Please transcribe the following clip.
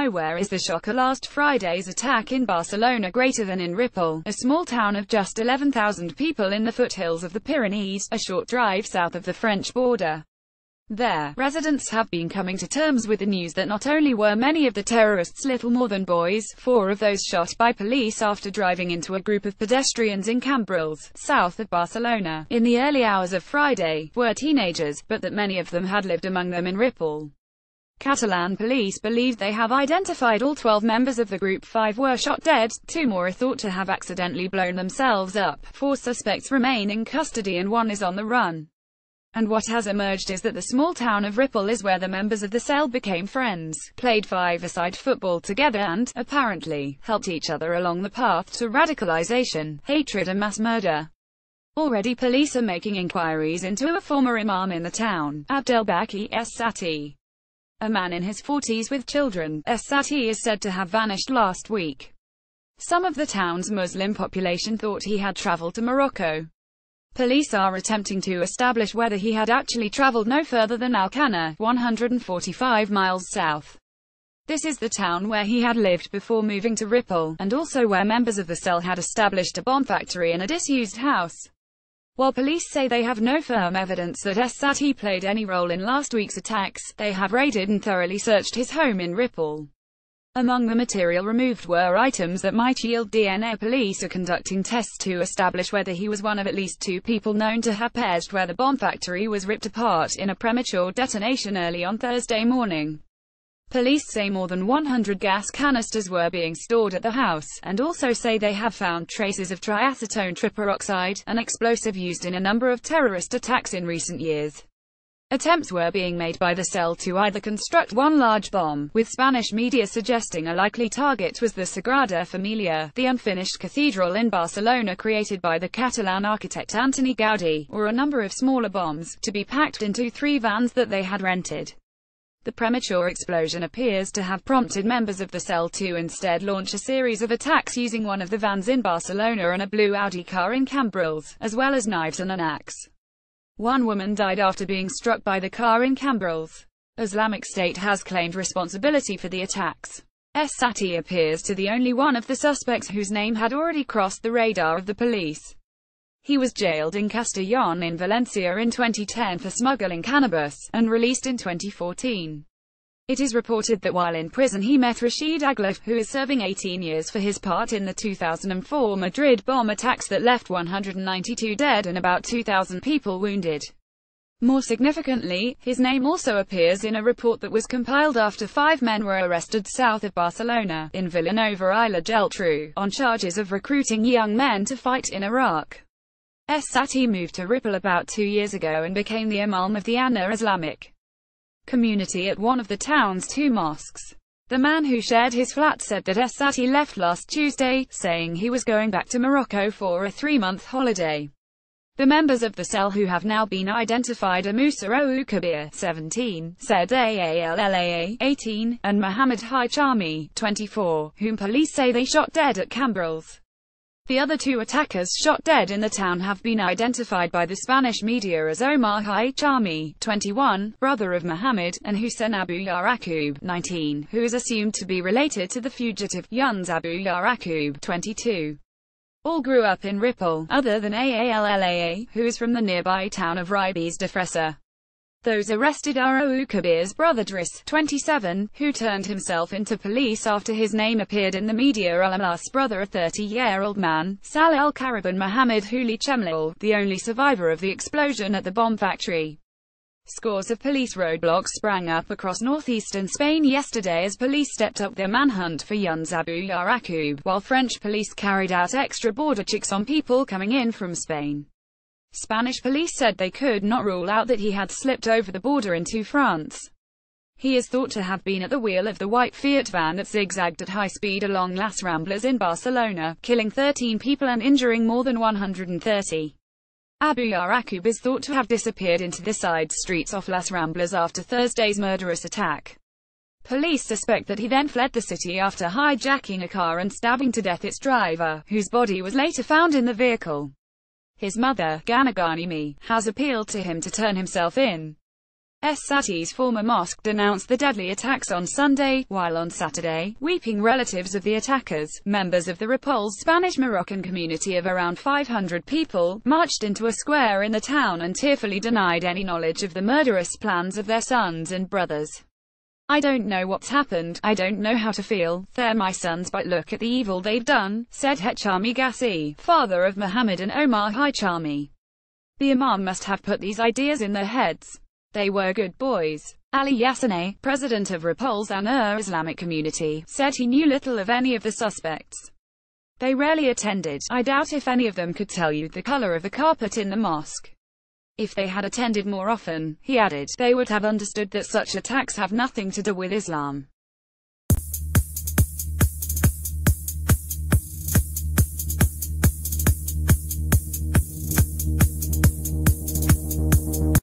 nowhere is the shocker last Friday's attack in Barcelona greater than in Ripoll, a small town of just 11,000 people in the foothills of the Pyrenees, a short drive south of the French border. There, residents have been coming to terms with the news that not only were many of the terrorists little more than boys, 4 of those shot by police after driving into a group of pedestrians in Cambrils, south of Barcelona, in the early hours of Friday, were teenagers, but that many of them had lived among them in Ripoll. Catalan police believe they have identified all 12 members of the group. 5 were shot dead, 2 more are thought to have accidentally blown themselves up, 4 suspects remain in custody and 1 is on the run. And what has emerged is that the small town of Ripoll is where the members of the cell became friends, played five-a-side football together and, apparently, helped each other along the path to radicalization, hatred and mass murder. Already police are making inquiries into a former imam in the town, Abdelbaki Es-Sati. A man in his 40s with children, Es-Sati is said to have vanished last week. Some of the town's Muslim population thought he had traveled to Morocco. Police are attempting to establish whether he had actually traveled no further than Alcana, 145 miles south. This is the town where he had lived before moving to Ripoll, and also where members of the cell had established a bomb factory and a disused house. While police say they have no firm evidence that Es-Sati played any role in last week's attacks, they have raided and thoroughly searched his home in Ripoll. Among the material removed were items that might yield DNA. Police are conducting tests to establish whether he was one of at least 2 people known to have perished where the bomb factory was ripped apart in a premature detonation early on Thursday morning. Police say more than 100 gas canisters were being stored at the house, and also say they have found traces of triacetone triperoxide, an explosive used in a number of terrorist attacks in recent years. Attempts were being made by the cell to either construct one large bomb, with Spanish media suggesting a likely target was the Sagrada Familia, the unfinished cathedral in Barcelona created by the Catalan architect Antoni Gaudí, or a number of smaller bombs, to be packed into 3 vans that they had rented. The premature explosion appears to have prompted members of the cell to instead launch a series of attacks using one of the vans in Barcelona and a blue Audi car in Cambrils, as well as knives and an axe. 1 woman died after being struck by the car in Cambrils. Islamic State has claimed responsibility for the attacks. Es-Sati appears to be the only one of the suspects whose name had already crossed the radar of the police. He was jailed in Castellón in Valencia in 2010 for smuggling cannabis, and released in 2014. It is reported that while in prison he met Rashid Aglaf, who is serving 18 years for his part in the 2004 Madrid bomb attacks that left 192 dead and about 2,000 people wounded. More significantly, his name also appears in a report that was compiled after 5 men were arrested south of Barcelona, in Vilanova i la Geltrú, on charges of recruiting young men to fight in Iraq. Es-Sati moved to Ripoll about 2 years ago and became the imam of the Anna Islamic community at one of the town's 2 mosques. The man who shared his flat said that Es-Sati left last Tuesday, saying he was going back to Morocco for a 3-month holiday. The members of the cell who have now been identified are Musa Kabir, 17, Said Allaa, 18, and Mohammed Hichami, 24, whom police say they shot dead at Cambrils. The other 2 attackers shot dead in the town have been identified by the Spanish media as Omar Hichami, 21, brother of Mohammed, and Hussein Abu Yaraqub, 19, who is assumed to be related to the fugitive, Yunus Abu Yaraqub, 22. All grew up in Ripoll, other than Allaa, who is from the nearby town of Ribes de Fresa. Those arrested are Kabir's brother Driss, 27, who turned himself into police after his name appeared in the media. Allah's brother, a 30-year-old man, Saleh al-Karib, and Mohammed Huli Chemlil, the only survivor of the explosion at the bomb factory. Scores of police roadblocks sprang up across northeastern Spain yesterday as police stepped up their manhunt for Yunus Abu Yaraqub, while French police carried out extra border checks on people coming in from Spain. Spanish police said they could not rule out that he had slipped over the border into France. He is thought to have been at the wheel of the white Fiat van that zigzagged at high speed along Las Ramblas in Barcelona, killing 13 people and injuring more than 130. Abu Yaraqub is thought to have disappeared into the side streets off Las Ramblas after Thursday's murderous attack. Police suspect that he then fled the city after hijacking a car and stabbing to death its driver, whose body was later found in the vehicle. His mother, Gana Ghanimi, has appealed to him to turn himself in. Sati's former mosque denounced the deadly attacks on Sunday, while on Saturday, weeping relatives of the attackers, members of the Ripoll's Spanish-Moroccan community of around 500 people, marched into a square in the town and tearfully denied any knowledge of the murderous plans of their sons and brothers. "I don't know what's happened, I don't know how to feel, they're my sons but look at the evil they've done," said Hechami Gassi, father of Muhammad and Omar Hichami. "The imam must have put these ideas in their heads. They were good boys." Ali Yassineh, president of Ripoll's Anur Islamic community, said he knew little of any of the suspects. "They rarely attended. I doubt if any of them could tell you the color of the carpet in the mosque. If they had attended more often," he added, "they would have understood that such attacks have nothing to do with Islam."